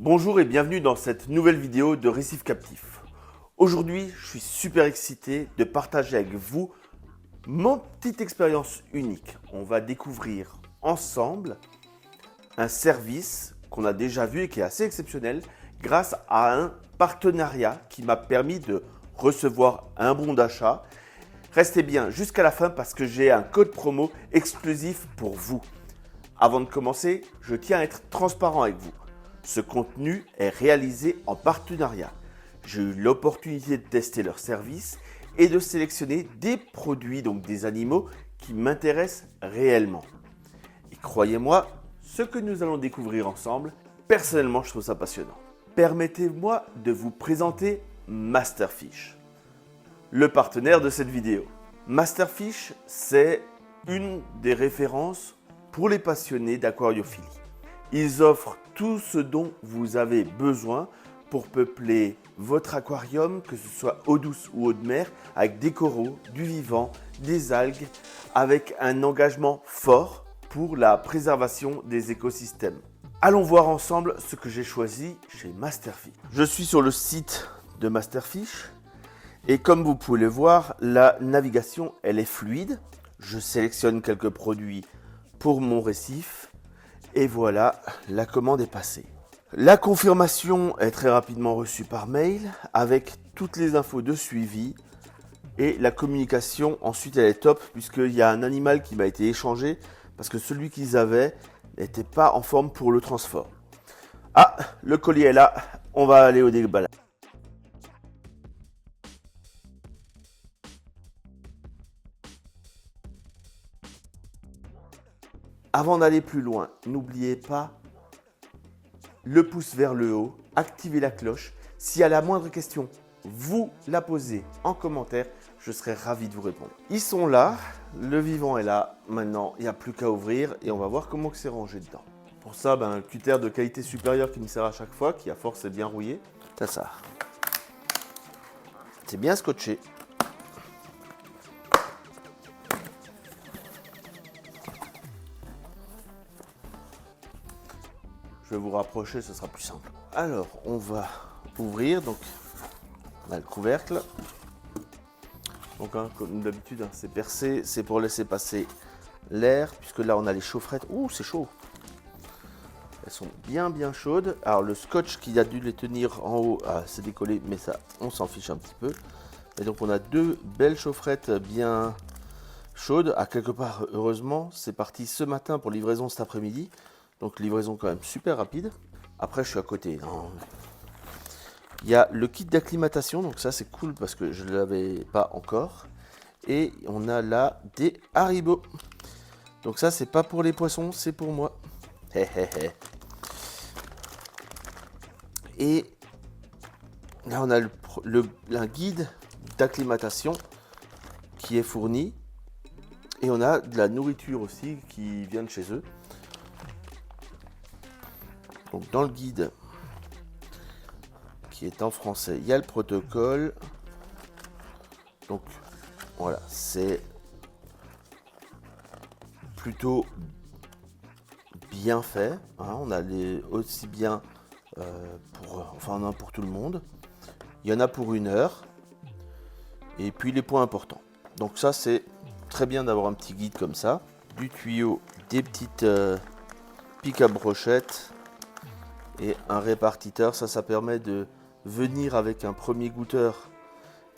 Bonjour et bienvenue dans cette nouvelle vidéo de Récif Captif. Aujourd'hui, je suis super excité de partager avec vous mon petite expérience unique. On va découvrir ensemble un service qu'on a déjà vu et qui est assez exceptionnel grâce à un partenariat qui m'a permis de recevoir un bon d'achat. Restez bien jusqu'à la fin parce que j'ai un code promo exclusif pour vous. Avant de commencer, je tiens à être transparent avec vous. Ce contenu est réalisé en partenariat. J'ai eu l'opportunité de tester leurs services et de sélectionner des produits, donc des animaux, qui m'intéressent réellement. Et croyez-moi, ce que nous allons découvrir ensemble, personnellement, je trouve ça passionnant. Permettez-moi de vous présenter Masterfish, le partenaire de cette vidéo. Masterfish, c'est une des références pour les passionnés d'aquariophilie. Ils offrent tout ce dont vous avez besoin pour peupler votre aquarium, que ce soit eau douce ou eau de mer, avec des coraux, du vivant, des algues, avec un engagement fort pour la préservation des écosystèmes. Allons voir ensemble ce que j'ai choisi chez Masterfish. Je suis sur le site de Masterfish et comme vous pouvez le voir, la navigation elle est fluide. Je sélectionne quelques produits pour mon récif. Et voilà, la commande est passée. La confirmation est très rapidement reçue par mail avec toutes les infos de suivi. Et la communication, ensuite, elle est top puisqu'il y a un animal qui m'a été échangé parce que celui qu'ils avaient n'était pas en forme pour le transport. Ah, le colis est là, on va aller au déballage. Avant d'aller plus loin, n'oubliez pas le pouce vers le haut, activez la cloche. Si à la moindre question, vous la posez en commentaire, je serai ravi de vous répondre. Ils sont là, le vivant est là. Maintenant, il n'y a plus qu'à ouvrir et on va voir comment c'est rangé dedans. Pour ça, un cutter de qualité supérieure qui me sert à chaque fois, qui à force est bien rouillé. C'est ça. C'est bien scotché. Je vais vous rapprocher, ce sera plus simple. Alors, on va ouvrir. Donc, on a le couvercle. Donc, comme d'habitude, c'est percé. C'est pour laisser passer l'air. Puisque là, on a les chaufferettes. Ouh, c'est chaud. Elles sont bien chaudes. Alors, le scotch qui a dû les tenir en haut, c'est décollé. Mais ça, on s'en fiche un petit peu. Et donc, on a deux belles chaufferettes bien chaudes. À quelque part, heureusement, c'est parti ce matin pour livraison cet après-midi. Donc livraison quand même super rapide. Après je suis à côté. Il y a le kit d'acclimatation, donc ça c'est cool parce que je ne l'avais pas encore. Et on a là des Haribo. Donc ça c'est pas pour les poissons, c'est pour moi. Et là on a un guide d'acclimatation qui est fourni. Et on a de la nourriture aussi qui vient de chez eux. Donc dans le guide qui est en français, il y a le protocole. Donc voilà, c'est plutôt bien fait. On a aussi bien on en a pour tout le monde. Il y en a pour 1 heure. Et puis les points importants. Donc ça c'est très bien d'avoir un petit guide comme ça. Du tuyau, des petites pics à brochettes. Et un répartiteur, ça permet de venir avec un premier goûteur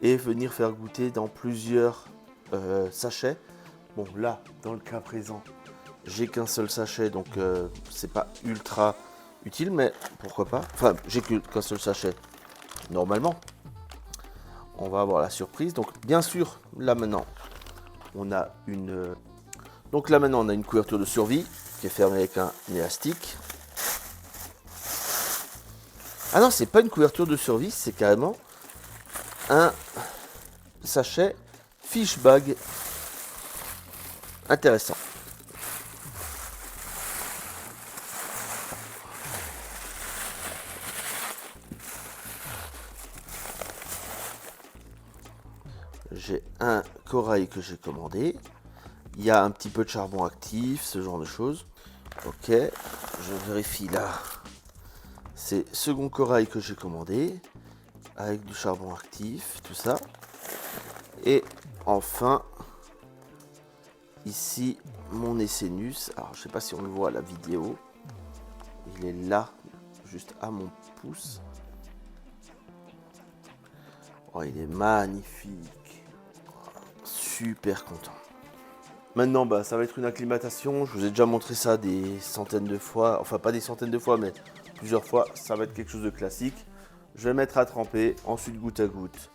et venir faire goûter dans plusieurs sachets. Bon là, dans le cas présent, j'ai qu'un seul sachet, donc c'est pas ultra utile, mais pourquoi pas. Enfin, j'ai qu'un seul sachet, normalement. On va avoir la surprise. Donc bien sûr, là maintenant, on a une... Donc là maintenant, on a une couverture de survie qui est fermée avec un élastique. Ah non, c'est pas une couverture de survie, c'est carrément un sachet fish bag. Intéressant. J'ai un corail que j'ai commandé. Il y a un petit peu de charbon actif, ce genre de choses. Ok, je vérifie là C'est second corail que j'ai commandé, avec du charbon actif, tout ça. Et enfin, ici, mon Essenus. Alors, je sais pas si on le voit à la vidéo. Il est là, juste à mon pouce. Oh, il est magnifique. Super content. Maintenant, ça va être une acclimatation. Je vous ai déjà montré ça des centaines de fois. Enfin, pas des centaines de fois, mais plusieurs fois. Ça va être quelque chose de classique. Je vais mettre à tremper, ensuite goutte à goutte.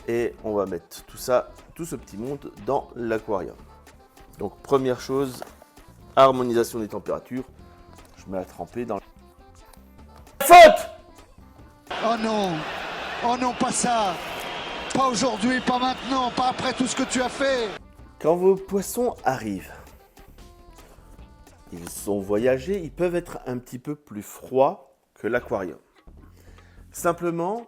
Et on va mettre tout ça, tout ce petit monde dans l'aquarium. Donc, première chose, harmonisation des températures. Je mets à tremper dans... Faute! Oh non, pas ça. Pas aujourd'hui, pas maintenant, pas après tout ce que tu as fait. Quand vos poissons arrivent, ils sont voyagés, ils peuvent être un petit peu plus froids que l'aquarium. Simplement,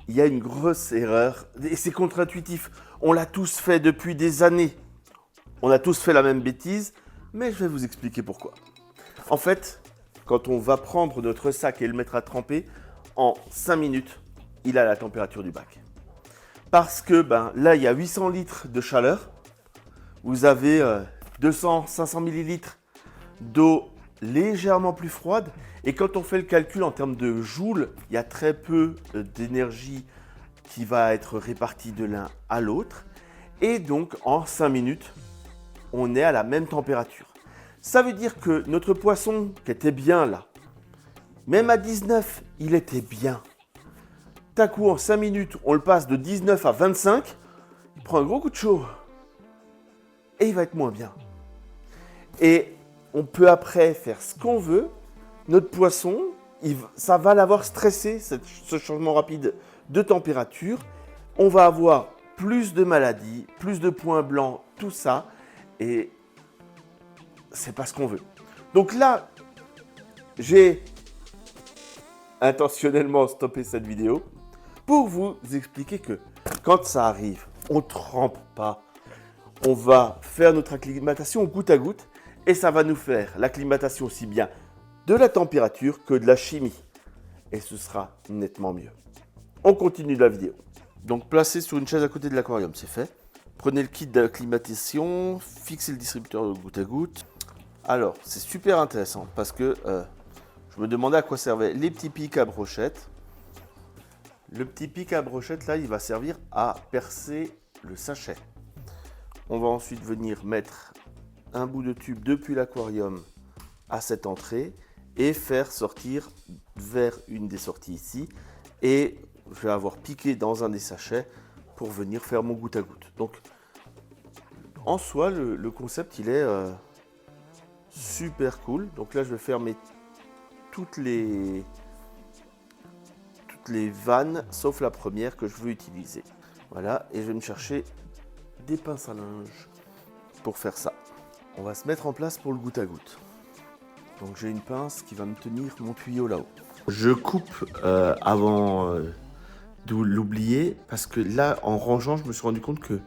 il y a une grosse erreur, et c'est contre-intuitif. On l'a tous fait depuis des années. On a tous fait la même bêtise, mais je vais vous expliquer pourquoi. En fait, quand on va prendre notre sac et le mettre à tremper, en 5 minutes, il a la température du bac. Parce que là, il y a 800 litres de chaleur. Vous avez 200-500 millilitres d'eau légèrement plus froide. Et quand on fait le calcul en termes de joules, il y a très peu d'énergie qui va être répartie de l'un à l'autre. Et donc, en 5 minutes, on est à la même température. Ça veut dire que notre poisson qui était bien là, même à 19, il était bien. D'un coup, en 5 minutes, on le passe de 19 à 25, il prend un gros coup de chaud. Et il va être moins bien. Et on peut après faire ce qu'on veut. Notre poisson, ça va l'avoir stressé, ce changement rapide de température. On va avoir plus de maladies, plus de points blancs, tout ça. Et c'est pas ce qu'on veut. Donc là, j'ai intentionnellement stoppé cette vidéo pour vous expliquer que quand ça arrive, on ne trempe pas. On va faire notre acclimatation goutte à goutte et ça va nous faire l'acclimatation aussi bien de la température que de la chimie. Et ce sera nettement mieux. On continue la vidéo. Donc placez sur une chaise à côté de l'aquarium, c'est fait. Prenez le kit d'acclimatation, fixez le distributeur de goutte à goutte. Alors, c'est super intéressant parce que je me demandais à quoi servaient les petits pics à brochette. Le petit pic à brochette, là, il va servir à percer le sachet. On va ensuite venir mettre un bout de tube depuis l'aquarium à cette entrée et faire sortir vers une des sorties ici. Et je vais avoir piqué dans un des sachets pour venir faire mon goutte à goutte. Donc, en soi, le concept, il est super cool. Donc là, je vais fermer toutes les vannes, sauf la première que je veux utiliser. Voilà, et je vais me chercher des pinces à linge pour faire ça. On va se mettre en place pour le goutte à goutte. Donc j'ai une pince qui va me tenir mon tuyau là-haut. Je coupe avant de l'oublier parce que là, en rangeant, je me suis rendu compte que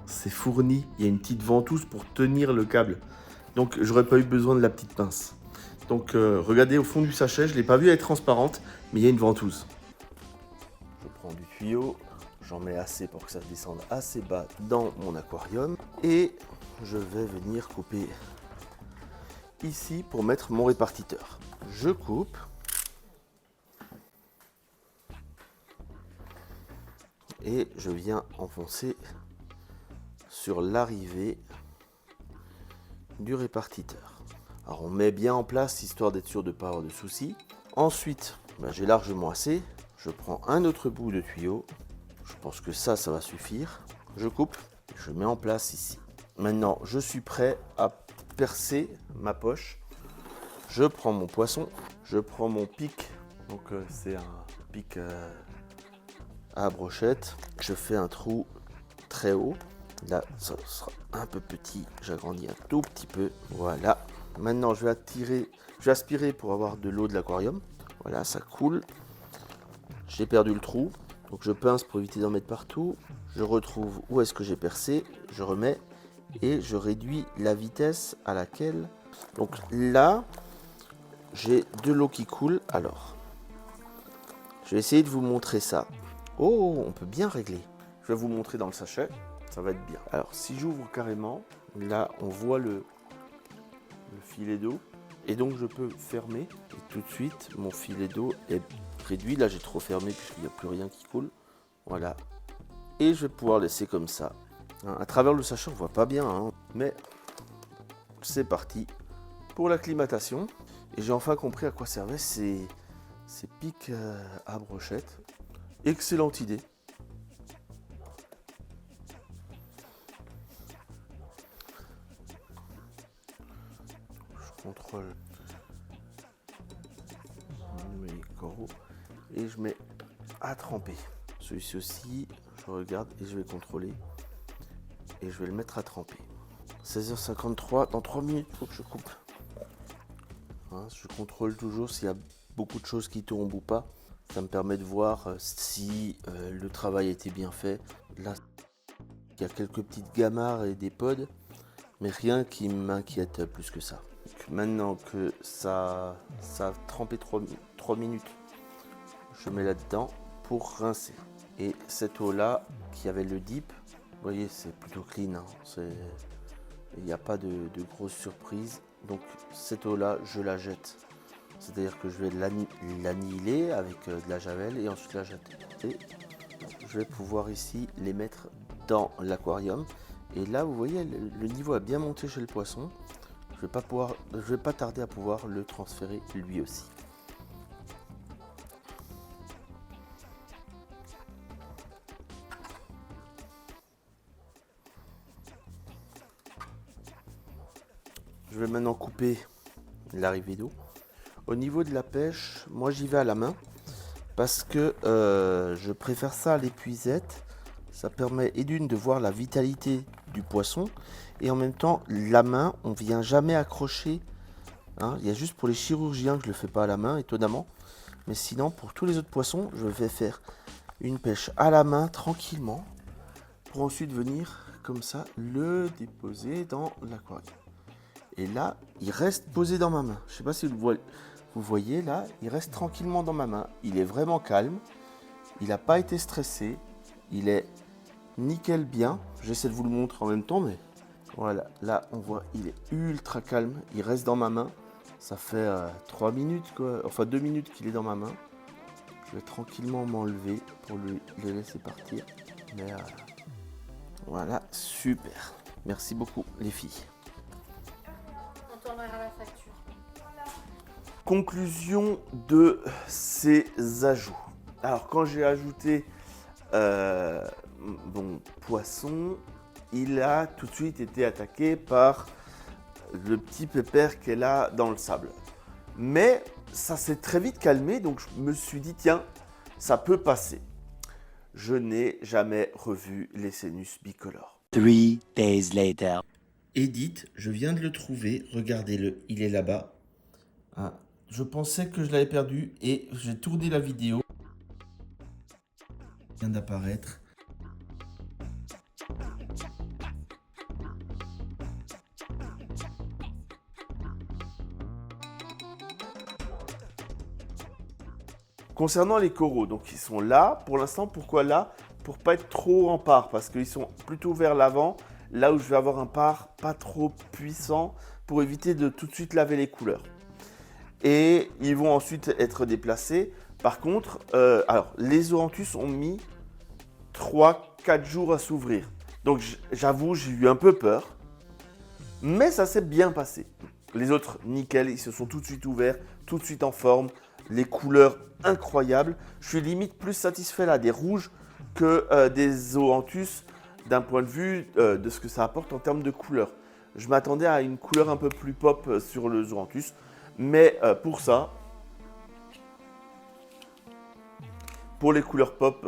c'est fourni. Il y a une petite ventouse pour tenir le câble. Donc j'aurais pas eu besoin de la petite pince. Donc regardez au fond du sachet, je ne l'ai pas vue, elle est transparente, mais il y a une ventouse. Je prends du tuyau, j'en mets assez pour que ça descende assez bas dans mon aquarium. Et je vais venir couper ici pour mettre mon répartiteur. Je coupe. Et je viens enfoncer sur l'arrivée du répartiteur. Alors on met bien en place histoire d'être sûr de ne pas avoir de soucis. Ensuite, j'ai largement assez. Je prends un autre bout de tuyau. Je pense que ça va suffire. Je coupe, je mets en place ici. Maintenant, je suis prêt à percer ma poche. Je prends mon poisson, je prends mon pic. Donc c'est un pic à brochette. Je fais un trou très haut. Là, ça sera un peu petit. J'agrandis un tout petit peu. Voilà. Maintenant, je vais aspirer pour avoir de l'eau de l'aquarium. Voilà, ça coule. J'ai perdu le trou. Donc, je pince pour éviter d'en mettre partout. Je retrouve où est-ce que j'ai percé. Je remets et je réduis la vitesse à laquelle. Donc là, j'ai de l'eau qui coule. Alors, je vais essayer de vous montrer ça. Oh, on peut bien régler. Je vais vous montrer dans le sachet, ça va être bien. Alors, si j'ouvre carrément, là, on voit le filet d'eau. Et donc, je peux fermer. Et tout de suite, mon filet d'eau est réduit. Là, j'ai trop fermé puisqu'il n'y a plus rien qui coule. Voilà. Et je vais pouvoir laisser comme ça. À travers le sachet, on voit pas bien, hein, mais c'est parti pour l'acclimatation. Et j'ai enfin compris à quoi servaient ces pics à brochette. Excellente idée. Je contrôle mes coraux et je mets à tremper. Celui-ci aussi, je regarde et je vais contrôler. Et je vais le mettre à tremper. 16h53, dans 3 minutes, il faut que je coupe. Hein, je contrôle toujours s'il y a beaucoup de choses qui tombent ou pas. Ça me permet de voir si le travail a été bien fait. Là, il y a quelques petites gamarres et des pods, mais rien qui m'inquiète plus que ça. Donc, maintenant que ça a trempé 3 minutes, je mets là-dedans pour rincer. Et cette eau-là, qui avait le dip, vous voyez, c'est plutôt clean. Hein. Il n'y a pas de grosses surprises. Donc cette eau-là, je la jette. C'est-à-dire que je vais l'annihiler avec de la javel et ensuite la jeter. Et je vais pouvoir ici les mettre dans l'aquarium. Et là, vous voyez, le niveau a bien monté chez le poisson. Je vais pas tarder à pouvoir le transférer lui aussi. Je vais maintenant couper l'arrivée d'eau. Au niveau de la pêche, moi j'y vais à la main parce que je préfère ça à l'épuisette. Ça permet et d'une de voir la vitalité du poisson et en même temps la main, on vient jamais accrocher. Hein, il y a juste pour les chirurgiens que je le fais pas à la main, étonnamment. Mais sinon, pour tous les autres poissons, je vais faire une pêche à la main tranquillement pour ensuite venir comme ça le déposer dans l'aquarium. Et là, il reste posé dans ma main. Je ne sais pas si vous voyez là, il reste tranquillement dans ma main. Il est vraiment calme. Il n'a pas été stressé. Il est nickel bien. J'essaie de vous le montrer en même temps, mais voilà. Là, on voit, il est ultra calme. Il reste dans ma main. Ça fait 3 minutes, quoi. Enfin 2 minutes qu'il est dans ma main. Je vais tranquillement m'enlever pour le laisser partir. Mais voilà, super. Merci beaucoup, les filles. La facture. Conclusion de ces ajouts. Alors quand j'ai ajouté mon poisson, il a tout de suite été attaqué par le petit pépère qu'elle a dans le sable. Mais ça s'est très vite calmé, donc je me suis dit tiens, ça peut passer. Je n'ai jamais revu les Scénus bicolores. 3 days later. Edith, je viens de le trouver, regardez-le, il est là-bas. Ah, je pensais que je l'avais perdu et j'ai tourné la vidéo. Il vient d'apparaître. Concernant les coraux, donc ils sont là. Pour l'instant, pourquoi là? Pour pas être trop en part, parce qu'ils sont plutôt vers l'avant. Là où je vais avoir un part pas trop puissant pour éviter de tout de suite laver les couleurs. Et ils vont ensuite être déplacés. Par contre, alors les Zoanthus ont mis 3-4 jours à s'ouvrir. Donc j'avoue, j'ai eu un peu peur. Mais ça s'est bien passé. Les autres, nickel, ils se sont tout de suite ouverts, tout de suite en forme. Les couleurs incroyables. Je suis limite plus satisfait là des rouges que des Zoanthus d'un point de vue de ce que ça apporte en termes de couleur. Je m'attendais à une couleur un peu plus pop sur le Zoanthus, mais pour ça, pour les couleurs pop,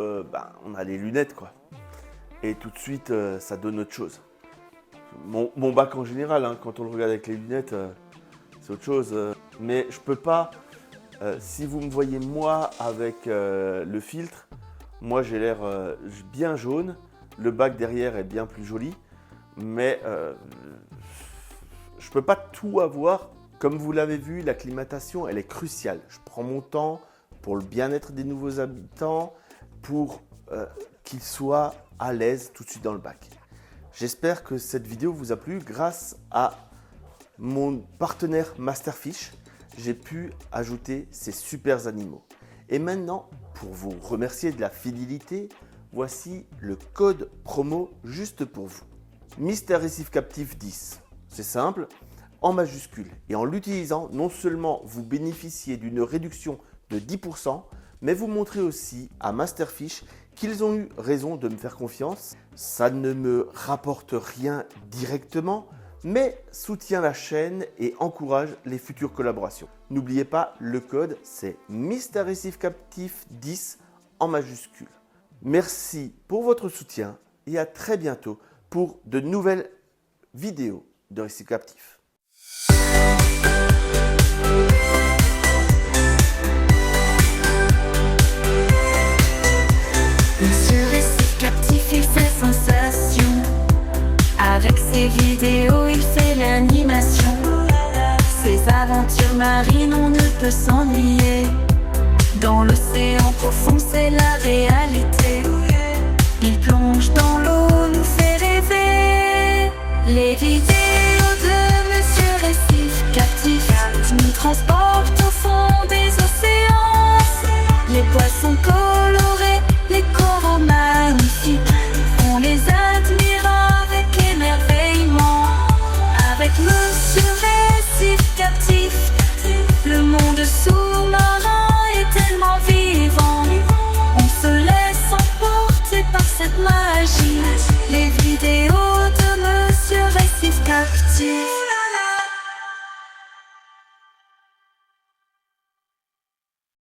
on a les lunettes quoi. Et tout de suite, ça donne autre chose. Mon bac en général, hein, quand on le regarde avec les lunettes, c'est autre chose. Mais je peux pas, si vous me voyez moi avec le filtre, moi j'ai l'air bien jaune. Le bac derrière est bien plus joli, mais je ne peux pas tout avoir Comme vous l'avez vu, l'acclimatation, elle est cruciale. Je prends mon temps pour le bien-être des nouveaux habitants, pour qu'ils soient à l'aise tout de suite dans le bac. J'espère que cette vidéo vous a plu. Grâce à mon partenaire Masterfish, j'ai pu ajouter ces super animaux. Et maintenant, pour vous remercier de la fidélité, voici le code promo juste pour vous. Mister Récif Captif 10. C'est simple, en majuscule. Et en l'utilisant, non seulement vous bénéficiez d'une réduction de 10%, mais vous montrez aussi à Masterfish qu'ils ont eu raison de me faire confiance. Ça ne me rapporte rien directement, mais soutient la chaîne et encourage les futures collaborations. N'oubliez pas, le code c'est Mister Récif Captif 10 en majuscule. Merci pour votre soutien et à très bientôt pour de nouvelles vidéos de Récif Captif. Monsieur Récif Captif, il fait sensation. Avec ses vidéos, il fait l'animation. Ses aventures marines, on ne peut s'ennuyer. Dans l'océan profond,